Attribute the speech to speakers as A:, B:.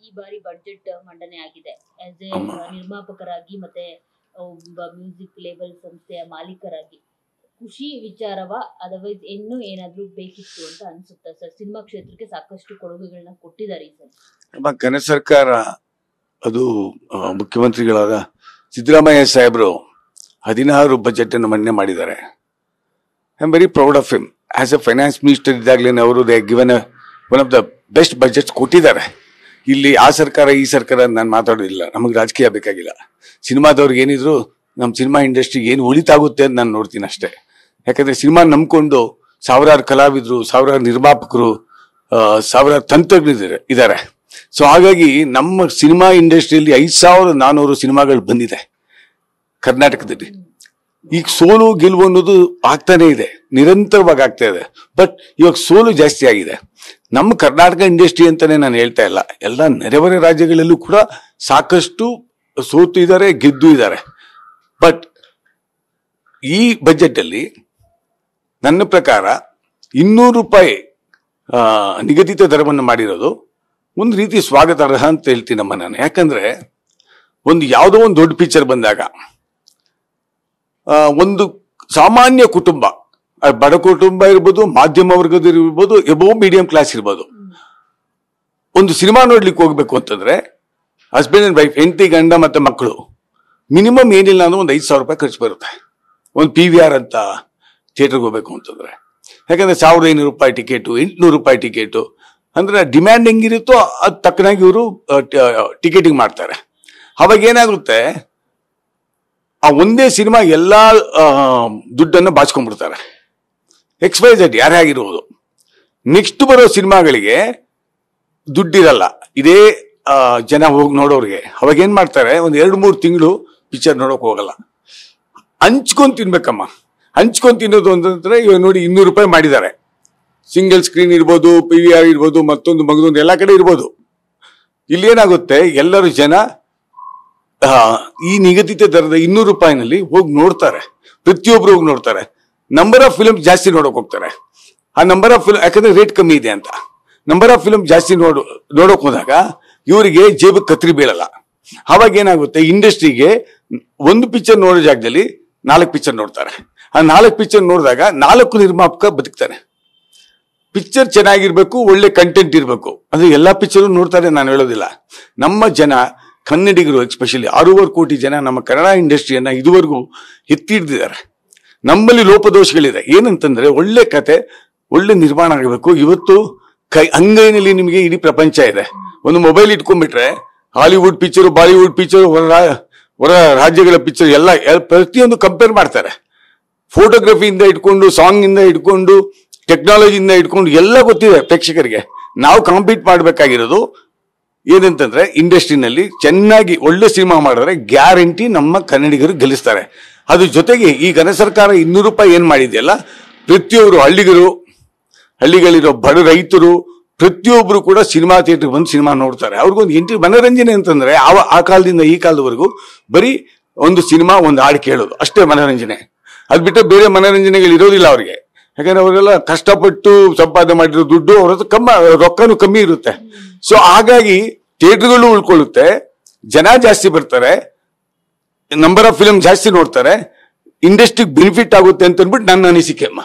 A: ಈ ಬಾರಿ ಬಡ್ಜೆಟ್ ಮಂಡನೆ ಆಗಿದೆ. ಆಸ್ ಎ ನಿರ್ಮಾಪಕರಾಗಿ ಮತ್ತೆ ಒಬ್ಬ ಮ್ಯೂಸಿಕ್ ಲೇಬಲ್ ಸಂಸ್ಥೆಯ ಮಾಲೀಕರಾಗಿ ಖುಷಿ ವಿಚಾರವ ಅದರ್ವೈಸ್ ಇನ್ನೂ ಏನಾದ್ರೂ ಬೇಕಿತ್ತು ಅಂತ ಅನ್ಸುತ್ತಾ ಸರ್? ಸಿನಿಮಾ ಕ್ಷೇತ್ರಕ್ಕೆ ಸಾಕಷ್ಟು ಕೊಡುಗೆಗಳನ್ನ ಕೊಟ್ಟಿದ್ದಾರೆ ಈ ಸಲ.
B: ಕನ್ನಡ ಸರ್ಕಾರ ಅದು ಮುಖ್ಯಮಂತ್ರಿಗಳಾದ ಸಿದ್ದರಾಮಯ್ಯ ಸಾಹೇಬರು 16 ಬಜೆಟ್ ಅನ್ನು ಮಂಡನೆ ಮಾಡಿದ್ದಾರೆ. I am very proud of him. As A finance minister ಇದ್ದಾಗಲೇ ಅವರು they given one of the best budget ಕೊಟ್ಟಿದ್ದಾರೆ. ಇಲ್ಲಿ ಆ ಸರ್ಕಾರ ಈ ಸರ್ಕಾರ ನಾನು ಮಾತಾಡೋದಿಲ್ಲ, ನಮಗೆ ರಾಜಕೀಯ ಬೇಕಾಗಿಲ್ಲ. ಸಿನಿಮಾದವ್ರಿಗೆ ಏನಿದ್ರು ನಮ್ಮ ಸಿನಿಮಾ ಇಂಡಸ್ಟ್ರಿಗೆ ಏನು ಉಳಿತಾಗುತ್ತೆ ಅಂತ ನಾನು ನೋಡ್ತೀನಿ ಅಷ್ಟೇ. ಯಾಕಂದ್ರೆ ಸಿನಿಮಾ ನಂಬ್ಕೊಂಡು ಸಾವಿರಾರು ಕಲಾವಿದರು, ಸಾವಿರಾರು ನಿರ್ಮಾಪಕರು, ಸಾವಿರಾರು ತಂತ್ರಜ್ಞರು ಇದ್ದಾರೆ. ಸೊ ಹಾಗಾಗಿ ನಮ್ಮ ಸಿನಿಮಾ ಇಂಡಸ್ಟ್ರಿಯಲ್ಲಿ 5400 ಸಿನಿಮಾಗಳು ಬಂದಿದೆ ಕರ್ನಾಟಕದಲ್ಲಿ. ಈಗ ಸೋಲು ಗೆಲುವು ಅನ್ನೋದು ಆಗ್ತಾನೆ ಇದೆ, ನಿರಂತರವಾಗಿ ಆಗ್ತಾ ಇದೆ. ಬಟ್ ಇವಾಗ ಸೋಲು ಜಾಸ್ತಿ ಆಗಿದೆ. ನಮ್ಮ ಕರ್ನಾಟಕ ಇಂಡಸ್ಟ್ರಿ ಅಂತಾನೆ ನಾನು ಹೇಳ್ತಾ ಇಲ್ಲ, ಎಲ್ಲ ನೆರೆಹೊರೆ ರಾಜ್ಯಗಳಲ್ಲೂ ಕೂಡ ಸಾಕಷ್ಟು ಸೋತು ಇದ್ದಾರೆ, ಗೆದ್ದು ಇದ್ದಾರೆ. ಬಟ್ ಈ ಬಜೆಟ್ ಅಲ್ಲಿ ನನ್ನ ಪ್ರಕಾರ 200 ರೂಪಾಯಿ ನಿಗದಿತ ದರವನ್ನು ಮಾಡಿರೋದು ಒಂದು ರೀತಿ ಸ್ವಾಗತಾರ್ಹ ಅಂತ ಹೇಳ್ತೀನಮ್ಮ ನಾನು. ಯಾಕಂದ್ರೆ ಯಾವುದೋ ಒಂದು ದೊಡ್ಡ ಪಿಕ್ಚರ್ ಬಂದಾಗ ಒಂದು ಸಾಮಾನ್ಯ ಕುಟುಂಬ, ಬಡ ಕುಟುಂಬ ಇರ್ಬೋದು, ಮಾಧ್ಯಮ ವರ್ಗದ ಇರ್ಬೋದು, ಎಬೋ ಮೀಡಿಯಂ ಕ್ಲಾಸ್ ಇರ್ಬೋದು, ಒಂದು ಸಿನಿಮಾ ನೋಡ್ಲಿಕ್ಕೆ ಹೋಗ್ಬೇಕು ಅಂತಂದ್ರೆ ಹಸ್ಬೆಂಡ್ ಅಂಡ್ ವೈಫ್, ಹೆಂಡತಿ ಗಂಡ ಮತ್ತೆ ಮಕ್ಕಳು, ಮಿನಿಮಮ್ ಏನಿಲ್ಲ ಅಂದ್ರೆ ಒಂದು 5,000 ರೂಪಾಯಿ ಖರ್ಚು ಬರುತ್ತೆ ಒಂದು PVR ಅಂತ ಥಿಯೇಟರ್ಗೆ ಹೋಗ್ಬೇಕು ಅಂತಂದ್ರೆ. ಯಾಕಂದ್ರೆ 1,500 ರೂಪಾಯಿ ಟಿಕೆಟು, 800 ರೂಪಾಯಿ ಟಿಕೆಟು, ಅಂದ್ರೆ ಡಿಮ್ಯಾಂಡ್ ಹೆಂಗಿರುತ್ತೋ ಅದು ತಕ್ಕನಾಗಿ ಇವರು ಟಿಕೆಟಿಂಗ್ ಮಾಡ್ತಾರೆ. ಅವಾಗ ಏನಾಗುತ್ತೆ, ಆ ಒಂದೇ ಸಿನಿಮಾ ಎಲ್ಲಾ ದುಡ್ಡನ್ನು ಬಾಚ್ಕೊಂಡ್ಬಿಡ್ತಾರೆ. XYZ ಯಾರೇ ಆಗಿರ್ಬೋದು. ನೆಕ್ಸ್ಟ್ ಬರೋ ಸಿನಿಮಾಗಳಿಗೆ ದುಡ್ಡಿರಲ್ಲ, ಇದೇ ಜನ ಹೋಗಿ ನೋಡೋರಿಗೆ. ಅವಾಗ ಏನ್ ಮಾಡ್ತಾರೆ, ಒಂದು 2-3 ತಿಂಗಳು ಪಿಕ್ಚರ್ ನೋಡೋಕೆ ಹೋಗಲ್ಲ. ಹಂಚ್ಕೊಂಡ್ ತಿನ್ಬೇಕಮ್ಮ. ಹಂಚ್ಕೊಂಡ್ ತಿನ್ನೋದು ಅಂತಂದ್ರೆ ಇವಾಗ ನೋಡಿ 200 ರೂಪಾಯಿ ಮಾಡಿದ್ದಾರೆ. ಸಿಂಗಲ್ ಸ್ಕ್ರೀನ್ ಇರ್ಬೋದು, PVR ಇರ್ಬೋದು, ಮತ್ತೊಂದು ಮಗದೊಂದು ಎಲ್ಲ ಕಡೆ ಇರ್ಬೋದು. ಇಲ್ಲಿ ಏನಾಗುತ್ತೆ, ಎಲ್ಲರೂ ಜನ ಈ ನಿಗದಿತ ದರದ 200 ರೂಪಾಯಿನಲ್ಲಿ ಹೋಗಿ ನೋಡ್ತಾರೆ. ಪ್ರತಿಯೊಬ್ರು ಹೋಗಿ ನೋಡ್ತಾರೆ. ನಂಬರ್ ಆಫ್ ಫಿಲ್ಮ್ ಜಾಸ್ತಿ ನೋಡಕ್ ಹೋಗ್ತಾರೆ. ಆ ನಂಬರ್ ಆಫ್ ಫಿಲ್ಮ್ ಯಾಕಂದ್ರೆ ರೇಟ್ ಕಮ್ಮಿ ಇದೆ ಅಂತ. ನಂಬರ್ ಆಫ್ ಫಿಲ್ಮ್ ಜಾಸ್ತಿ ನೋಡಕ್ ಹೋದಾಗ ಇವರಿಗೆ ಜೇಬಕ್ಕೆ ಕತ್ರಿ ಬೀಳಲ್ಲ. ಅವಾಗ ಏನಾಗುತ್ತೆ, ಇಂಡಸ್ಟ್ರಿಗೆ ಒಂದು ಪಿಕ್ಚರ್ ನೋಡೋ ಜಾಗದಲ್ಲಿ 4 ಪಿಕ್ಚರ್ ನೋಡ್ತಾರೆ. ಆ 4 ಪಿಕ್ಚರ್ ನೋಡಿದಾಗ 4 ನಿರ್ಮಾಪಕ ಬದುಕ್ತಾರೆ. ಪಿಕ್ಚರ್ ಚೆನ್ನಾಗಿರ್ಬೇಕು, ಒಳ್ಳೆ ಕಂಟೆಂಟ್ ಇರಬೇಕು. ಅದು ಎಲ್ಲಾ ಪಿಕ್ಚರ್ ನೋಡ್ತಾರೆ, ನಾನು ಹೇಳೋದಿಲ್ಲ. ನಮ್ಮ ಜನ ಕನ್ನಡಿಗರು ಎಸ್ಪೆಷಲಿ 6.5 ಕೋಟಿ ಜನ ನಮ್ಮ ಕನ್ನಡ ಇಂಡಸ್ಟ್ರಿಯನ್ನ ಇದುವರೆಗೂ ಎತ್ತಿ ಹಿಡಿದಿದ್ದಾರೆ. ನಮ್ಮಲ್ಲಿ ಲೋಪದೋಷಗಳಿದೆ. ಏನಂತಂದ್ರೆ ಒಳ್ಳೆ ಕತೆ, ಒಳ್ಳೆ ನಿರ್ಮಾಣ ಆಗಬೇಕು. ಇವತ್ತು ಅಂಗೈನಲ್ಲಿ ನಿಮಗೆ ಇಡೀ ಪ್ರಪಂಚ ಇದೆ. ಒಂದು ಮೊಬೈಲ್ ಇಟ್ಕೊಂಡ್ಬಿಟ್ರೆ ಹಾಲಿವುಡ್ ಪಿಕ್ಚರು, ಬಾಲಿವುಡ್ ಪಿಕ್ಚರು, ಹೊರ ರಾಜ್ಯಗಳ ಪಿಕ್ಚರ್ ಎಲ್ಲ ಪ್ರತಿಯೊಂದು ಕಂಪೇರ್ ಮಾಡ್ತಾರೆ. ಫೋಟೋಗ್ರಫಿಯಿಂದ ಇಟ್ಕೊಂಡು, ಸಾಂಗ್ ಇಂದ ಇಟ್ಕೊಂಡು, ಟೆಕ್ನಾಲಜಿಯಿಂದ ಇಟ್ಕೊಂಡು ಎಲ್ಲ ಗೊತ್ತಿದೆ ಪ್ರೇಕ್ಷಕರಿಗೆ. ನಾವು ಕಾಂಪೀಟ್ ಮಾಡಬೇಕಾಗಿರೋದು ಏನಂತಂದ್ರೆ ಇಂಡಸ್ಟ್ರಿನಲ್ಲಿ ಚೆನ್ನಾಗಿ ಒಳ್ಳೆ ಸಿನಿಮಾ ಮಾಡಿದ್ರೆ ಗ್ಯಾರಂಟಿ ನಮ್ಮ ಕನ್ನಡಿಗರು ಗೆಲ್ಲಿಸ್ತಾರೆ. ಅದ್ರ ಜೊತೆಗೆ ಈ ಕನ್ನಡ ಸರ್ಕಾರ 200 ರೂಪಾಯಿ ಏನ್ ಮಾಡಿದೆಯಲ್ಲ, ಪ್ರತಿಯೊಬ್ಬರು ಹಳ್ಳಿಗಳಿರೋ ಬಡ ರೈತರು ಪ್ರತಿಯೊಬ್ರು ಕೂಡ ಸಿನಿಮಾ ಥಿಯೇಟರ್ ಬಂದು ಸಿನಿಮಾ ನೋಡ್ತಾರೆ. ಅವ್ರಿಗೊಂದು ಮನೋರಂಜನೆ ಅಂತಂದ್ರೆ ಆ ಕಾಲದಿಂದ ಈ ಕಾಲದವರೆಗೂ ಬರೀ ಒಂದು ಸಿನಿಮಾ, ಒಂದು ಹಾಡು ಕೇಳೋದು ಅಷ್ಟೇ ಮನೋರಂಜನೆ. ಅದ್ ಬಿಟ್ಟರೆ ಬೇರೆ ಮನೋರಂಜನೆಗಳು ಇರೋದಿಲ್ಲ ಅವ್ರಿಗೆ. ಯಾಕಂದ್ರೆ ಅವರೆಲ್ಲ ಕಷ್ಟಪಟ್ಟು ಸಂಪಾದನೆ ಮಾಡಿರೋ ದುಡ್ಡು ಅವ್ರ ರೊಕ್ಕನೂ ಕಮ್ಮಿ ಇರುತ್ತೆ. ಸೊ ಹಾಗಾಗಿ ಥಿಯೇಟರ್ಗಳು ಉಳ್ಕೊಳ್ಳುತ್ತೆ, ಜನ ಜಾಸ್ತಿ ಬರ್ತಾರೆ, ನಂಬರ್ ಆಫ್ ಫಿಲ್ಮ್ ಜಾಸ್ತಿ ನೋಡ್ತಾರೆ, ಇಂಡಸ್ಟ್ರಿಗೆ ಬೆನಿಫಿಟ್ ಆಗುತ್ತೆ ಅಂತ ಅಂದ್ಬಿಟ್ಟು ನನ್ನ ಅನಿಸಿಕೆ ಅಮ್ಮ.